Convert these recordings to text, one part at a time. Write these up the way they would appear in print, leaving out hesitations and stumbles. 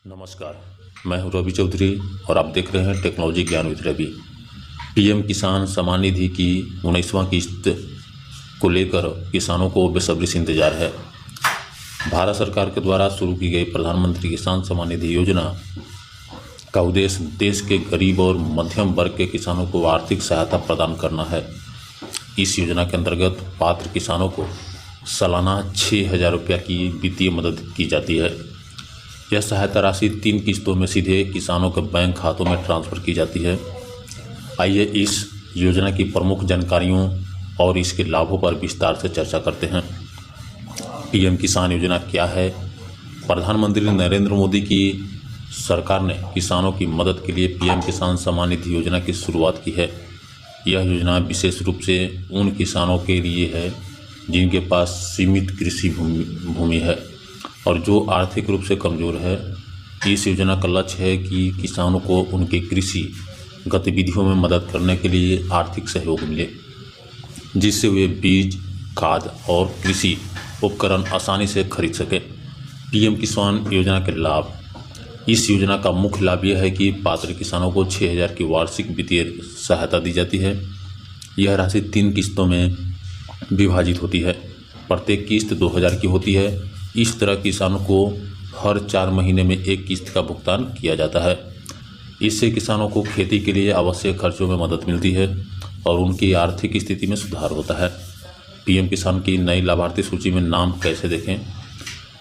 नमस्कार, मैं हूं रवि चौधरी और आप देख रहे हैं टेक्नोलॉजी ज्ञान विद रवि। पीएम किसान सम्मान निधि की 19वां किस्त को लेकर किसानों को बेसब्री से इंतजार है। भारत सरकार के द्वारा शुरू की गई प्रधानमंत्री किसान सम्मान निधि योजना का उद्देश्य देश के गरीब और मध्यम वर्ग के किसानों को आर्थिक सहायता प्रदान करना है। इस योजना के अंतर्गत पात्र किसानों को सालाना 6,000 रुपये की वित्तीय मदद की जाती है। यह सहायता राशि 3 किस्तों में सीधे किसानों के बैंक खातों में ट्रांसफ़र की जाती है। आइए इस योजना की प्रमुख जानकारियों और इसके लाभों पर विस्तार से चर्चा करते हैं। पीएम किसान योजना क्या है? प्रधानमंत्री नरेंद्र मोदी की सरकार ने किसानों की मदद के लिए पीएम किसान सम्मान निधि योजना की शुरुआत की है। यह योजना विशेष रूप से उन किसानों के लिए है जिनके पास सीमित कृषि भूमि है और जो आर्थिक रूप से कमज़ोर है। इस योजना का लक्ष्य है कि किसानों को उनके कृषि गतिविधियों में मदद करने के लिए आर्थिक सहयोग मिले, जिससे वे बीज, खाद और कृषि उपकरण आसानी से खरीद सकें। पीएम किसान योजना के लाभ। इस योजना का मुख्य लाभ यह है कि पात्र किसानों को 6,000 की वार्षिक वित्तीय सहायता दी जाती है। यह राशि 3 किस्तों में विभाजित होती है। प्रत्येक किस्त 2,000 की होती है। इस तरह किसानों को हर 4 महीने में एक किस्त का भुगतान किया जाता है। इससे किसानों को खेती के लिए आवश्यक खर्चों में मदद मिलती है और उनकी आर्थिक स्थिति में सुधार होता है। पीएम किसान की नई लाभार्थी सूची में नाम कैसे देखें?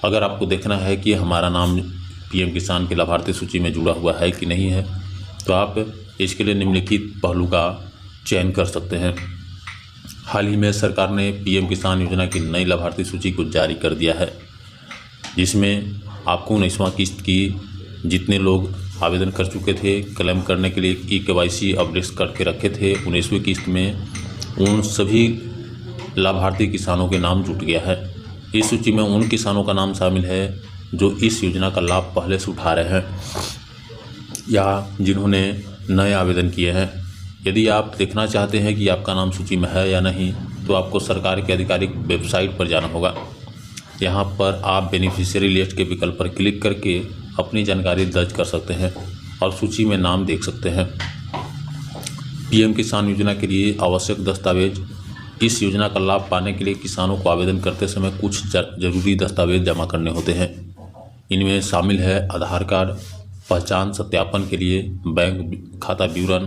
अगर आपको देखना है कि हमारा नाम पीएम किसान की लाभार्थी सूची में जुड़ा हुआ है कि नहीं है, तो आप इसके लिए निम्नलिखित पहलू का चयन कर सकते हैं। हाल ही में सरकार ने पीएम किसान योजना की नई लाभार्थी सूची को जारी कर दिया है, जिसमें आपको 19वां किस्त की जितने लोग आवेदन कर चुके थे, क्लेम करने के लिए KYC अपडेट करके रखे थे, 19वीं किस्त में उन सभी लाभार्थी किसानों के नाम जुट गया है। इस सूची में उन किसानों का नाम शामिल है जो इस योजना का लाभ पहले से उठा रहे हैं या जिन्होंने नए आवेदन किए हैं। यदि आप देखना चाहते हैं कि आपका नाम सूची में है या नहीं, तो आपको सरकार की आधिकारिक वेबसाइट पर जाना होगा। यहाँ पर आप बेनिफिशियरी लिस्ट के विकल्प पर क्लिक करके अपनी जानकारी दर्ज कर सकते हैं और सूची में नाम देख सकते हैं। पीएम किसान योजना के लिए आवश्यक दस्तावेज। इस योजना का लाभ पाने के लिए किसानों को आवेदन करते समय कुछ जरूरी दस्तावेज जमा करने होते हैं। इनमें शामिल है आधार कार्ड, पहचान सत्यापन के लिए बैंक खाता विवरण,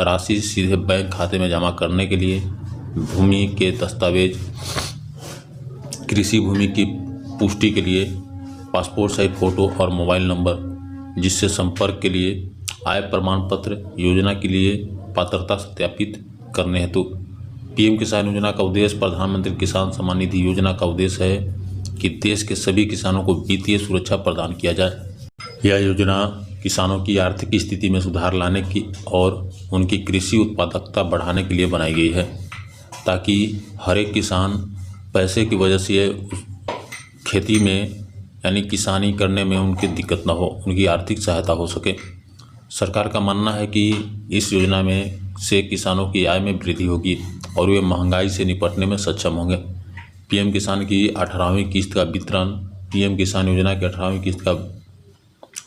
राशि सीधे बैंक खाते में जमा करने के लिए भूमि के दस्तावेज, कृषि भूमि की पुष्टि के लिए पासपोर्ट साइज फ़ोटो और मोबाइल नंबर, जिससे संपर्क के लिए आय प्रमाण पत्र, योजना के लिए पात्रता सत्यापित करने हेतु। पीएम किसान योजना का उद्देश्य। प्रधानमंत्री किसान सम्मान निधि योजना का उद्देश्य है कि देश के सभी किसानों को वित्तीय सुरक्षा प्रदान किया जाए। यह योजना किसानों की आर्थिक स्थिति में सुधार लाने की और उनकी कृषि उत्पादकता बढ़ाने के लिए बनाई गई है, ताकि हर एक किसान पैसे की वजह से खेती में यानी किसानी करने में उनकी दिक्कत ना हो, उनकी आर्थिक सहायता हो सके। सरकार का मानना है कि इस योजना में से किसानों की आय में वृद्धि होगी और वे महंगाई से निपटने में सक्षम होंगे। पीएम किसान की 18वीं किस्त का वितरण। पीएम किसान योजना की 18वीं किस्त का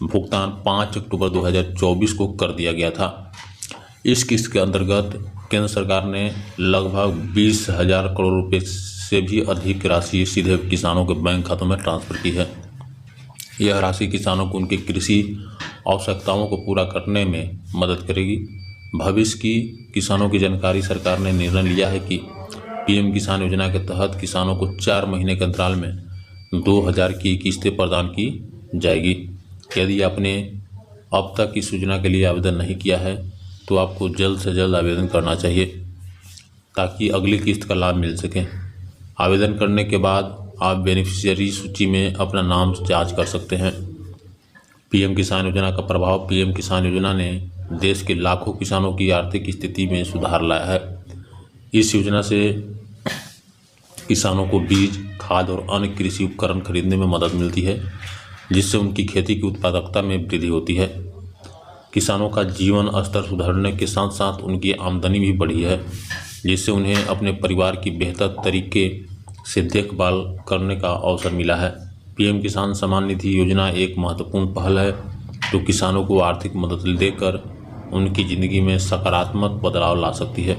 भुगतान 5 अक्टूबर 2024 को कर दिया गया था। इस किस्त के अंतर्गत केंद्र सरकार ने लगभग 20,000 करोड़ रुपए से भी अधिक राशि सीधे किसानों के बैंक खातों में ट्रांसफ़र की है। यह राशि किसानों को उनकी कृषि आवश्यकताओं को पूरा करने में मदद करेगी। भविष्य की किसानों की जानकारी। सरकार ने निर्णय लिया है कि पीएम किसान योजना के तहत किसानों को 4 महीने के अंतराल में 2,000 की किस्तें प्रदान की जाएगी। यदि आपने अब तक इस योजना के लिए आवेदन नहीं किया है, तो आपको जल्द से जल्द आवेदन करना चाहिए ताकि अगली किस्त का लाभ मिल सके। आवेदन करने के बाद आप बेनिफिशियरी सूची में अपना नाम जांच कर सकते हैं। पीएम किसान योजना का प्रभाव। पीएम किसान योजना ने देश के लाखों किसानों की आर्थिक स्थिति में सुधार लाया है। इस योजना से किसानों को बीज, खाद और अन्य कृषि उपकरण खरीदने में मदद मिलती है, जिससे उनकी खेती की उत्पादकता में वृद्धि होती है। किसानों का जीवन स्तर सुधरने के साथ साथ उनकी आमदनी भी बढ़ी है, जिससे उन्हें अपने परिवार की बेहतर तरीके से देखभाल करने का अवसर मिला है। पीएम किसान सम्मान निधि योजना एक महत्वपूर्ण पहल है जो किसानों को आर्थिक मदद देकर उनकी ज़िंदगी में सकारात्मक बदलाव ला सकती है।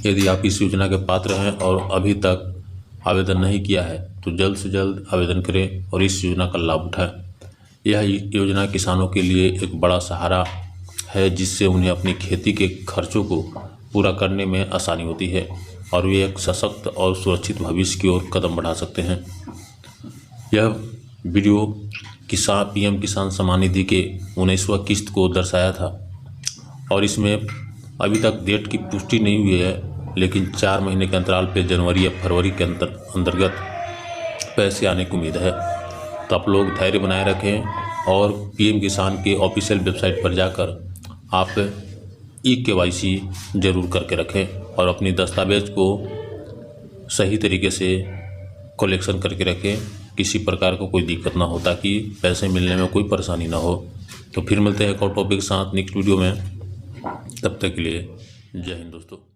यदि आप इस योजना के पात्र हैं और अभी तक आवेदन नहीं किया है तो जल्द से जल्द आवेदन करें और इस योजना का लाभ उठाएं। यह योजना किसानों के लिए एक बड़ा सहारा है जिससे उन्हें अपनी खेती के खर्चों को पूरा करने में आसानी होती है और वे एक सशक्त और सुरक्षित भविष्य की ओर कदम बढ़ा सकते हैं। यह वीडियो पीएम किसान सम्मान निधि के 19वां किस्त को दर्शाया था और इसमें अभी तक डेट की पुष्टि नहीं हुई है, लेकिन 4 महीने के अंतराल पे जनवरी या फरवरी के अंतर्गत पैसे आने की उम्मीद है। तो आप लोग धैर्य बनाए रखें और पीएम किसान के ऑफिशियल वेबसाइट पर जाकर आप KYC जरूर करके रखें और अपनी दस्तावेज को सही तरीके से कलेक्शन करके रखें, किसी प्रकार को कोई दिक्कत ना हो ताकि पैसे मिलने में कोई परेशानी ना हो। तो फिर मिलते हैं एक और टॉपिक के साथ नेक्स्ट वीडियो में। तब तक के लिए जय हिंद दोस्तों।